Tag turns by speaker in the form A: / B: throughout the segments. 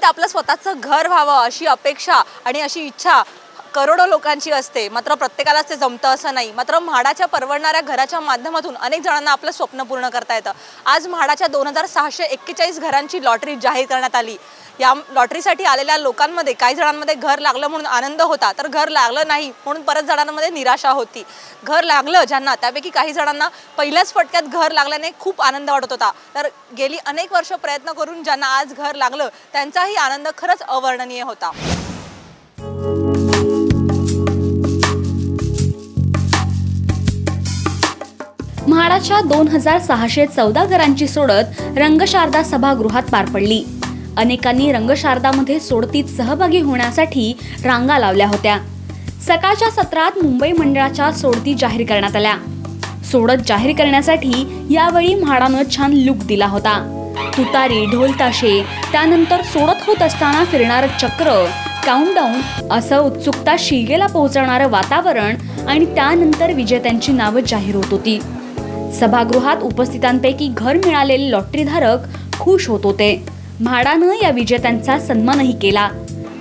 A: मुंबईत आपलं स्वतःचं घर व्हावं अशी अपेक्षा आणि अशी इच्छा करोडो लोकांची असते, मात्र प्रत्येकालाच ते जमतं असं नाही। मात्र म्हाडाच्या परवडणाऱ्या घराच्या माध्यमातून अनेक जणांना आपलं स्वप्न पूर्ण करता येतं। आज म्हाडाच्या 2641 घरांची लॉटरी जाहीर करण्यात आली। या लॉटरीसाठी आलेल्या लोकांमध्ये काही जणांमध्ये घर लागलं म्हणून आनंद होता, तर घर लागलं नाही म्हणून परत जणांमध्ये निराशा होती। घर लागलं ज्यांना, त्यापैकी काही जणांना पहिल्याच फटक्यात घर लागल्याने खूप आनंद वाटत होता, तर गेली अनेक वर्ष प्रयत्न करून ज्यांना आज घर लागलं त्यांचाही आनंद खरंच अवर्णनीय होता।
B: म्हाडाच्या 2614 घरांची सोडत रंगशारदा सभागृहात पार पडली। अनेकांनी रंगशारदामध्ये सोडतीत सहभागी होण्यासाठी रांगा लावल्या होत्या। सकाळच्या सत्रात मुंबई मंडळाच्या सोडती जाहीर करण्यात आल्या। सोडत जाहीर करण्यासाठी यावेळी म्हाडानं छान लुक दिला होता। तुतारी, ढोल ताशे, त्यानंतर सोडत होत असताना फिरणारं चक्र, काउंटडाऊन असं उत्सुकता शिगेला पोहोचवणारं वातावरण आणि त्यानंतर विजेत्यांची नावं जाहीर होत होती। सभागृहात उपस्थितांपैकी घर मिळालेले लॉटरीधारक खुश होत होते। म्हाडानं या विजेत्यांचा सन्मानही केला।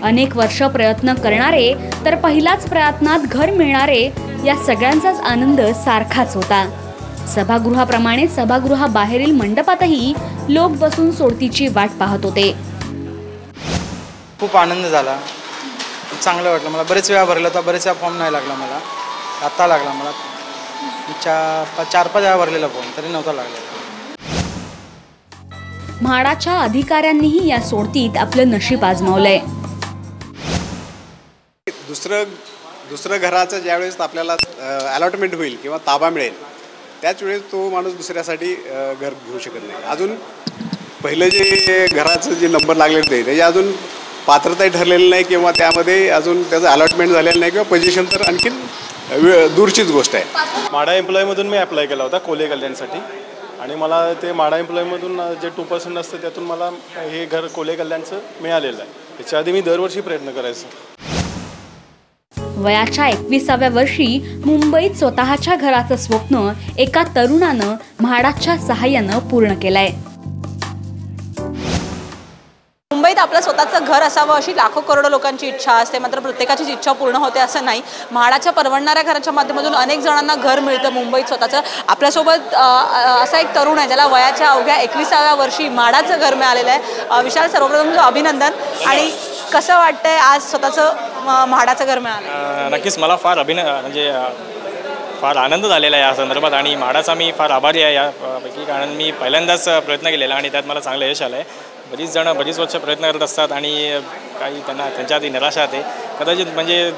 B: अनेक वर्ष प्रयत्न करणारे तर पहिल्याच प्रयत्नात घर मिळणारे या सगळ्यांचाच आनंद सारखाच होता। सभागृहाप्रमाणे सभागृहाबाहेरील मंडपातही लोक बसून सोडतीची वाट पाहत होते।
C: खूप आनंद झाला, चांगलं वाटलं मला। बरेच वेळा भरला होता, बरेच वेळा फॉर्म नाही लागला मला, आता लागला मला। 4-5 वेळा भरलेला फॉर्म तरी नव्हता लागला।
B: म्हाडाच्या अधिकाऱ्यांनीही या सोडतीत आपलं नशीब आजमावलंय।
D: दुसरं घराचं ज्यावेळेस आपल्याला अलॉटमेंट होईल किंवा ताबा मिळेल त्याच वेळेस तो माणूस दुसऱ्यासाठी घर घेऊ शकत नाही। अजून पहिलं जे घराचं जे नंबर लागलेले होते त्याची अजून पात्रताही ठरलेली नाही किंवा त्यामध्ये अजून त्याचं अलॉटमेंट झालेलं नाही किंवा पोझिशन तर आणखीन दूरचीच गोष्ट आहे।
E: म्हाडा एम्प्लॉईमधून मी अप्लाय केला होता कोले कल्याणसाठी आणि मला ते म्हाडा एम्प्लॉईमधून जे 2% असतं त्यातून मला हे घर कोले कल्याणचं मिळालेलं आहे। त्याच्या आधी मी दरवर्षी प्रयत्न करायचो।
B: वयाच्या 21व्या वर्षी मुंबईत स्वतःच्या घराचं स्वप्न एका तरुणानं म्हाडाच्या सहाय्यानं पूर्ण केलंय।
A: मुंबईत आपलं स्वतःचं घर असावं अशी लाखो करोडो लोकांची इच्छा असते, मात्र प्रत्येकाचीच इच्छा पूर्ण होते असं नाही। म्हाडाच्या परवडणाऱ्या घराच्या माध्यमातून अनेक जणांना घर मिळतं मुंबईत स्वतःचं। आपल्यासोबत असा एक तरुण आहे ज्याला वयाच्या अवघ्या 21व्या वर्षी म्हाडाचं घर मिळालेलं आहे। विशाल, सर्वप्रथम अभिनंदन। आणि कसं वाटतंय आज स्वतःचं म्हाडाचं घर मिळालं?
F: नक्कीच मला फार म्हणजे फार आनंद झालेला आहे या संदर्भात आणि म्हाडाचा मी फार आभारी आहे यापैकी, कारण मी पहिल्यांदाच प्रयत्न केलेला आणि त्यात मला चांगलं यश आलं आहे। बरीच वर्ष प्रयत्न करत असतात आणि काही त्यांच्या आधी निराशा येते कदाचित, म्हणजे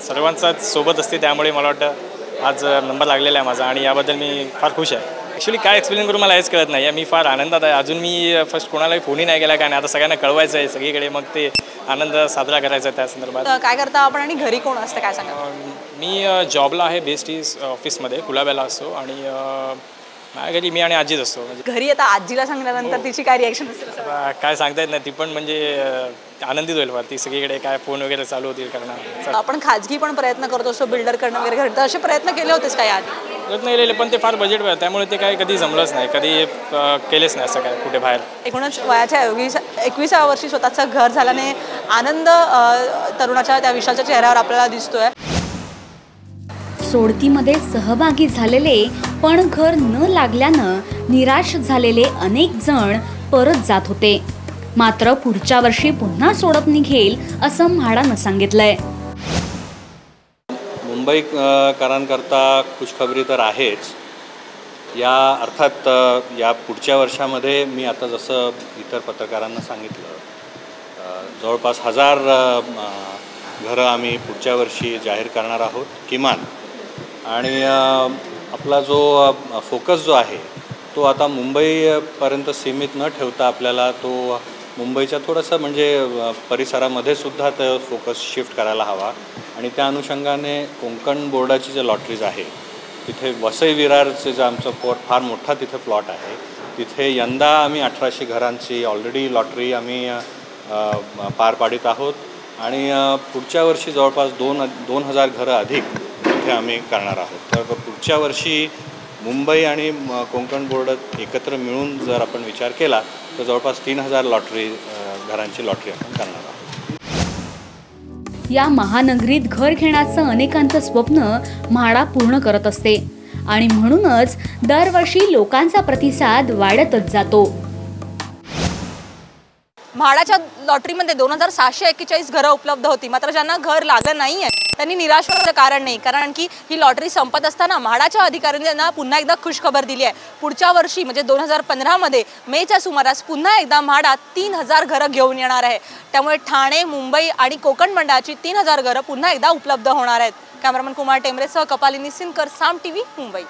F: सर्वांचाच सोबत असते, त्यामुळे मला वाटतं आज नंबर लागलेला आहे माझा आणि याबद्दल मी फार खुश आहे। ॲक्च्युली काय एक्सप्लेन करू मला हेच कळत नाही आहे। मी फार आनंदात आहे। अजून मी फर्स्ट कोणालाही फोनही नाही केला, कारण आता सगळ्यांना कळवायचं आहे सगळीकडे, मग ते आनंद साजरा करायचा आहे। त्या संदर्भात
A: काय करता आपण आणि घरी कोण असतं काय सांगा?
F: मी जॉबला आहे, बेस्ट इज ऑफिसमध्ये कुलाब्याला असतो आणि माझ्या घरी मी आणि आजीच असतो। म्हणजे
A: घरी आता आजीला सांगितल्यानंतर तिची काय रिॲक्शन असेल
F: काय सांगता येत नाही, ती पण म्हणजे आनंदित होईल फार। ती सगळीकडे काय फोन वगैरे चालू होतील करणार।
A: आपण खाजगी पण प्रयत्न करत असतो बिल्डर करणं वगैरे, तर असे प्रयत्न केले होतेस काय आधी?
F: प्रयत्न केलेले पण ते फार बजेट आहे, त्यामुळे ते काय कधी जमलंच नाही, कधी केलेच नाही असं काय कुठे बाहेर।
A: एकूणच वयाच्या 21व्या वर्षी स्वतःचं घर झाल्याने आनंद तरुणाच्या त्या विशालच्या चेहऱ्यावर आपल्याला दिसतोय।
B: सोडतीमध्ये सहभागी झालेले पण घर न लागल्यानं निराश झालेले अनेक जण परत जात होते, मात्र पुढच्या वर्षी पुन्हा सोडत निघेल असं म्हाडानं सांगितलंय।
G: मुंबईकरांकरता खुशखबरी तर आहेच। या अर्थात या पुढच्या वर्षामध्ये मी आता जसं इतर पत्रकारांना सांगितलं जवळपास 1000 घरं आम्ही पुढच्या वर्षी जाहीर करणार आहोत किमान। आणि आपला जो फोकस जो आहे तो आता मुंबईपर्यंत सीमित न ठेवता आपल्याला तो मुंबईच्या थोडंसं म्हणजे परिसरामध्ये सुद्धा तो फोकस शिफ्ट करायला हवा। आणि त्या अनुषंगाने कोकण बोर्डाची जे लॉटरीज आहे तिथे वसई विरारचे जे आमचं फार मोठा तिथे प्लॉट आहे, तिथे यंदा आम्ही 1800 घरांची ऑलरेडी लॉटरी आम्ही पार पाडित आहोत आणि पुढच्या वर्षी जवळपास 2000 घरं अधिक तिथे आम्ही करणार आहोत। तर पुढच्या वर्षी मुंबई आणि कोकण बोर्ड एकत्र मिळून जर आपण विचार केला तर जवळपास 3000 लॉटरी घरांची लॉटरी आपण करणार आहोत.
B: या महानगरीत घर घेण्याचं अनेकांचं स्वप्न म्हाडा पूर्ण करत असते आणि म्हणूनच दरवर्षी लोकांचा प्रतिसाद वाढतच जातो.
A: म्हाडाच्या लॉटरीमध्ये 2641 घरं उपलब्ध होती, मात्र ज्यांना घर लागलं नाही आहे त्यांनी निराश होण्याचं कारण नाही, कारण की ही लॉटरी संपत असताना म्हाडाच्या अधिकाऱ्यांनी त्यांना पुन्हा एकदा खुशखबर दिली आहे. पुढच्या वर्षी म्हणजे 2015 मेच्या सुमारास पुन्हा एकदा म्हाडा 3000 घरं घेऊन येणार आहे. त्यामुळे ठाणे, मुंबई आणि कोकण मंडळाची 3000 घरं पुन्हा एकदा उपलब्ध होणार आहेत. कॅमेरामन कुमार टेंबरेसह कपालिनी सिनकर, साम TV, मुंबई.